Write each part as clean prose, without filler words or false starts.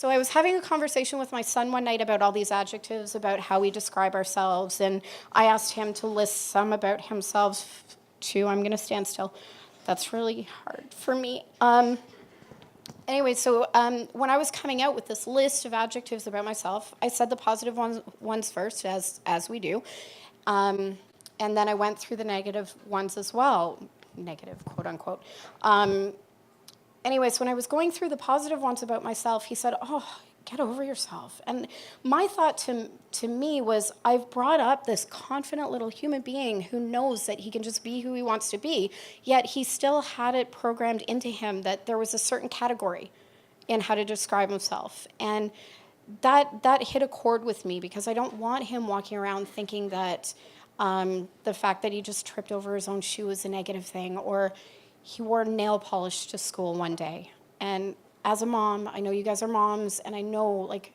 So I was having a conversation with my son one night about all these adjectives, about how we describe ourselves, and I asked him to list some about himself too. I'm going to stand still. That's really hard for me. Anyway, so when I was coming out with this list of adjectives about myself, I said the positive ones first, as we do. And then I went through the negative ones as well. Negative, quote unquote. Anyways, when I was going through the positive ones about myself, he said, "Oh, get over yourself." And my thought to me was, I've brought up this confident little human being who knows that he can just be who he wants to be, yet he still had it programmed into him that there was a certain category in how to describe himself. And that hit a chord with me, because I don't want him walking around thinking that the fact that he just tripped over his own shoe is a negative thing, or he wore nail polish to school one day. And as a mom, I know you guys are moms, and I know, like,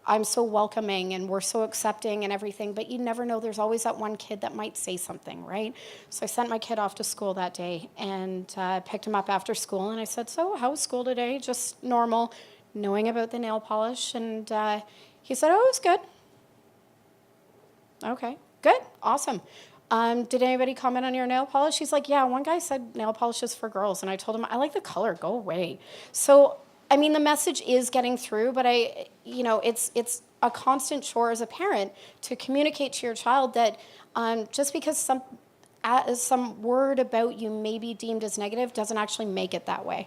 I'm so welcoming and we're so accepting and everything, but you never know, there's always that one kid that might say something, right? So I sent my kid off to school that day and picked him up after school, and I said, "So how was school today?" Just normal, knowing about the nail polish. And he said, "Oh, it was good." Okay, good, awesome. Did anybody comment on your nail polish? He's like, "Yeah, one guy said nail polish is for girls." And I told him, "I like the color, go away." So, I mean, the message is getting through, but it's a constant chore as a parent to communicate to your child that just because some word about you may be deemed as negative doesn't actually make it that way.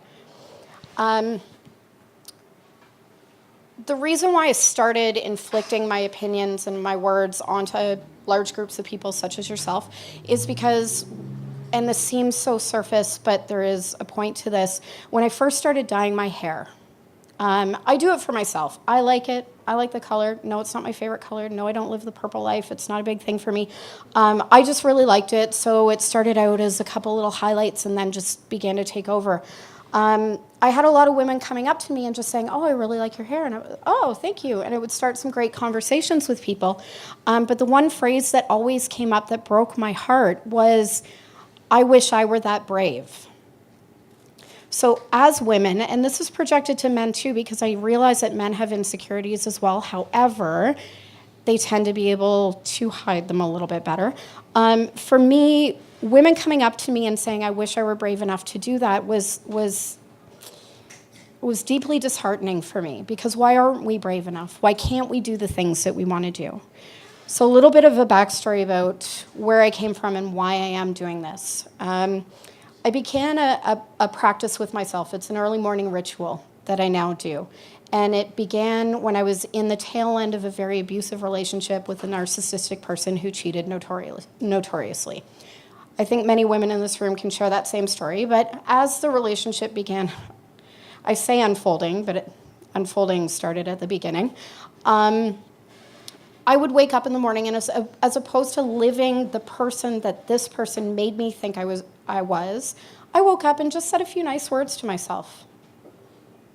The reason why I started inflicting my opinions and my words onto large groups of people such as yourself is because, and this seems so surface, but there is a point to this, when I first started dyeing my hair, I do it for myself. I like it. I like the color. No, it's not my favorite color. No, I don't live the purple life. It's not a big thing for me. I just really liked it, so it started out as a couple little highlights and then just began to take over. I had a lot of women coming up to me and just saying, "Oh, I really like your hair." And I was, "Oh, thank you." And it would start some great conversations with people. But the one phrase that always came up that broke my heart was, "I wish I were that brave." So as women, and this is projected to men too, because I realize that men have insecurities as well. However, they tend to be able to hide them a little bit better. For me, women coming up to me and saying, "I wish I were brave enough to do that," was deeply disheartening for me, because why aren't we brave enough? Why can't we do the things that we want to do? So a little bit of a backstory about where I came from and why I am doing this. I began a practice with myself. It's an early morning ritual that I now do. And it began when I was in the tail end of a very abusive relationship with a narcissistic person who cheated notoriously. I think many women in this room can share that same story, but as the relationship began, I say unfolding, but unfolding started at the beginning, I would wake up in the morning, and as opposed to living the person that this person made me think I was, I woke up and just said a few nice words to myself.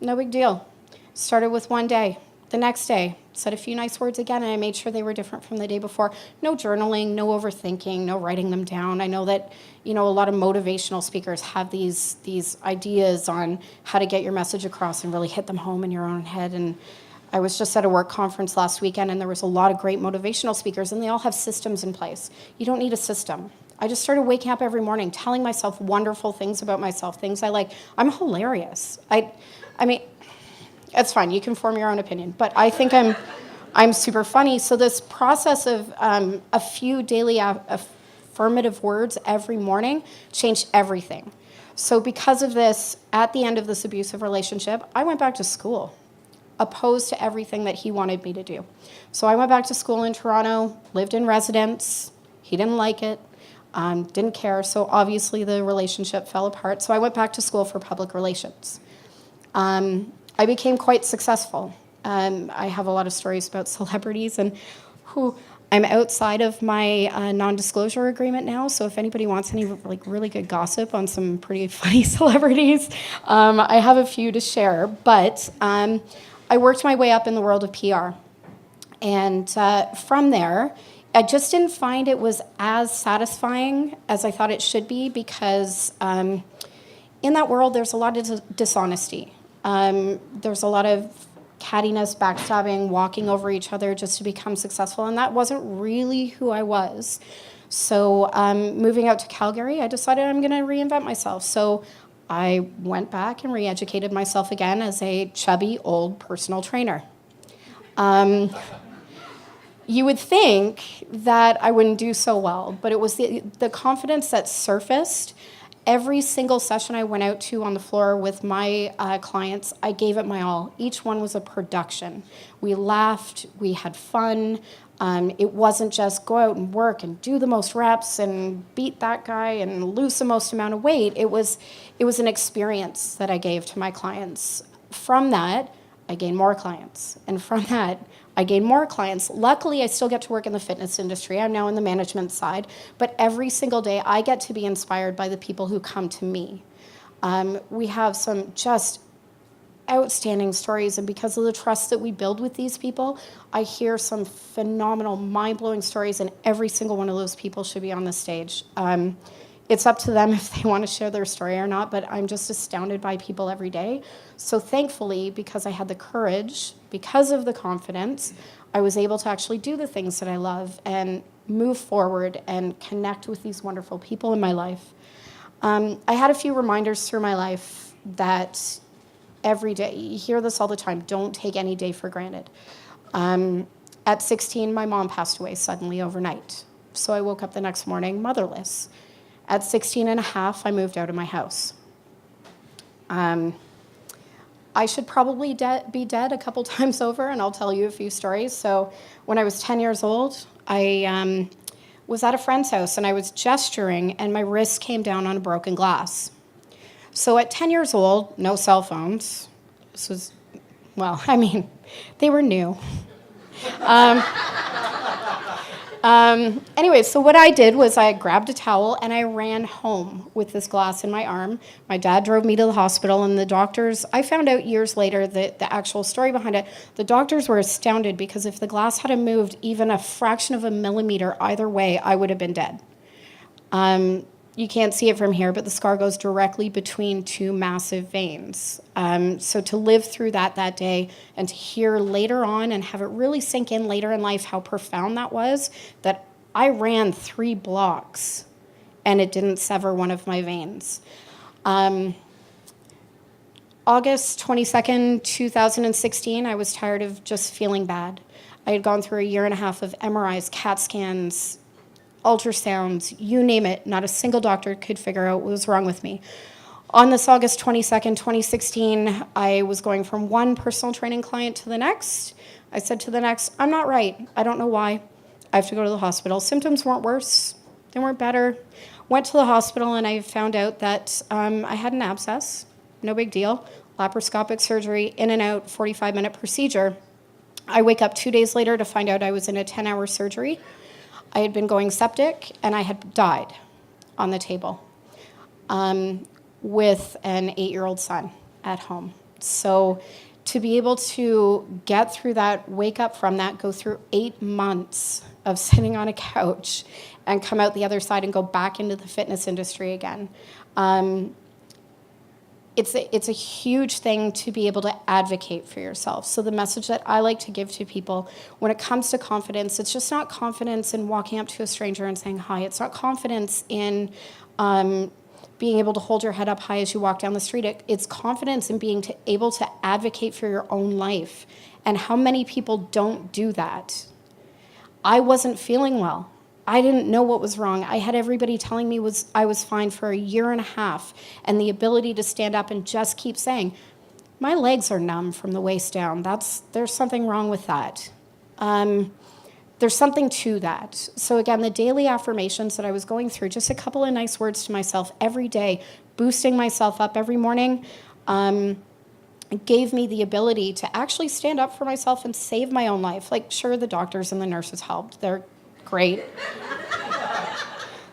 No big deal. Started with one day. The next day, said a few nice words again, and I made sure they were different from the day before. No journaling, no overthinking, no writing them down. I know that, a lot of motivational speakers have these ideas on how to get your message across and really hit them home in your own head. And I was just at a work conference last weekend, and there was a lot of great motivational speakers, and they all have systems in place. You don't need a system. I just started waking up every morning, telling myself wonderful things about myself, things I like. I'm hilarious. I mean, it's fine. You can form your own opinion, but I think I'm super funny. So this process of a few daily affirmative words every morning changed everything. So because of this, at the end of this abusive relationship, I went back to school, opposed to everything that he wanted me to do. So I went back to school in Toronto, lived in residence. He didn't like it, didn't care. So obviously the relationship fell apart. So I went back to school for public relations. I became quite successful. I have a lot of stories about celebrities and who I'm outside of my non-disclosure agreement now, so if anybody wants any really good gossip on some pretty funny celebrities, I have a few to share. But I worked my way up in the world of PR. And from there, I just didn't find it was as satisfying as I thought it should be, because in that world, there's a lot of dishonesty. There's a lot of cattiness, backstabbing, walking over each other just to become successful, and that wasn't really who I was. So moving out to Calgary, I decided I'm going to reinvent myself. So I went back and re-educated myself again as a chubby, old personal trainer. You would think that I wouldn't do so well, but it was the confidence that surfaced. Every single session I went out to on the floor with my clients, I gave it my all. Each one was a production. We laughed, we had fun. It wasn't just go out and work and do the most reps and beat that guy and lose the most amount of weight. It was an experience that I gave to my clients. From that, I gained more clients. And from that, I gained more clients. Luckily, I still get to work in the fitness industry. I'm now in the management side. But every single day, I get to be inspired by the people who come to me. We have some just outstanding stories. And because of the trust that we build with these people, I hear some phenomenal, mind-blowing stories. And every single one of those people should be on the stage. It's up to them if they want to share their story or not, but I'm just astounded by people every day. So thankfully, because I had the courage, because of the confidence, I was able to actually do the things that I love and move forward and connect with these wonderful people in my life. I had a few reminders through my life that every day, you hear this all the time, don't take any day for granted. At 16, my mom passed away suddenly overnight. So I woke up the next morning motherless. At 16 and a half, I moved out of my house. I should probably be dead a couple times over, and I'll tell you a few stories. So when I was 10 years old, I was at a friend's house, and I was gesturing, and my wrist came down on a broken glass. So at 10 years old, no cell phones. This was, well, I mean, they were new. Anyway, so what I did was I grabbed a towel and I ran home with this glass in my arm. My dad drove me to the hospital, and the doctors, I found out years later that the actual story behind it, the doctors were astounded because if the glass had moved even a fraction of a millimeter either way, I would have been dead. You can't see it from here, but the scar goes directly between two massive veins. So to live through that day and to hear later on and have it really sink in later in life how profound that was, that I ran 3 blocks and it didn't sever one of my veins. August 22nd, 2016, I was tired of just feeling bad. I had gone through a year and a half of MRIs, CAT scans, ultrasounds, you name it. Not a single doctor could figure out what was wrong with me. On this August 22nd, 2016, I was going from one personal training client to the next. I said to the next, I'm not right. I don't know why. I have to go to the hospital. Symptoms weren't worse. They weren't better. Went to the hospital, and I found out that I had an abscess. No big deal. Laparoscopic surgery, in and out, 45-minute procedure. I wake up 2 days later to find out I was in a 10-hour surgery. I had been going septic, and I had died on the table with an 8-year-old son at home. So to be able to get through that, wake up from that, go through 8 months of sitting on a couch and come out the other side and go back into the fitness industry again, it's a huge thing to be able to advocate for yourself. So the message that I like to give to people when it comes to confidence, it's just not confidence in walking up to a stranger and saying hi. It's not confidence in being able to hold your head up high as you walk down the street. It's confidence in being able to advocate for your own life. And how many people don't do that? I wasn't feeling well. I didn't know what was wrong. I had everybody telling me I was fine for a year and a half, and the ability to stand up and just keep saying, my legs are numb from the waist down. There's something wrong with that. There's something to that. So again, the daily affirmations that I was going through, just a couple of nice words to myself every day, boosting myself up every morning, gave me the ability to actually stand up for myself and save my own life. Like, sure, the doctors and the nurses helped. They're great.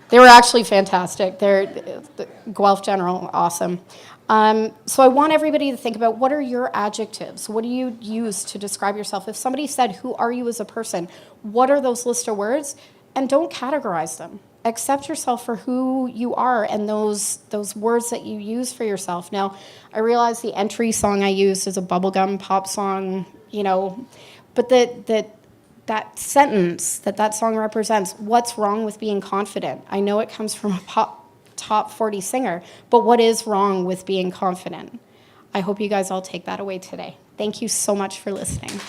They were actually fantastic. The Guelph General, awesome. So I want everybody to think about, what are your adjectives? What do you use to describe yourself? If somebody said, who are you as a person? What are those list of words? And don't categorize them. Accept yourself for who you are and those words that you use for yourself. Now, I realize the entry song I used is a bubblegum pop song. you know, but that sentence that song represents, what's wrong with being confident? I know it comes from a top 40 singer, but what is wrong with being confident? I hope you guys all take that away today. Thank you so much for listening.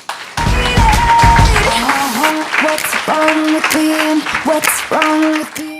What's wrong with being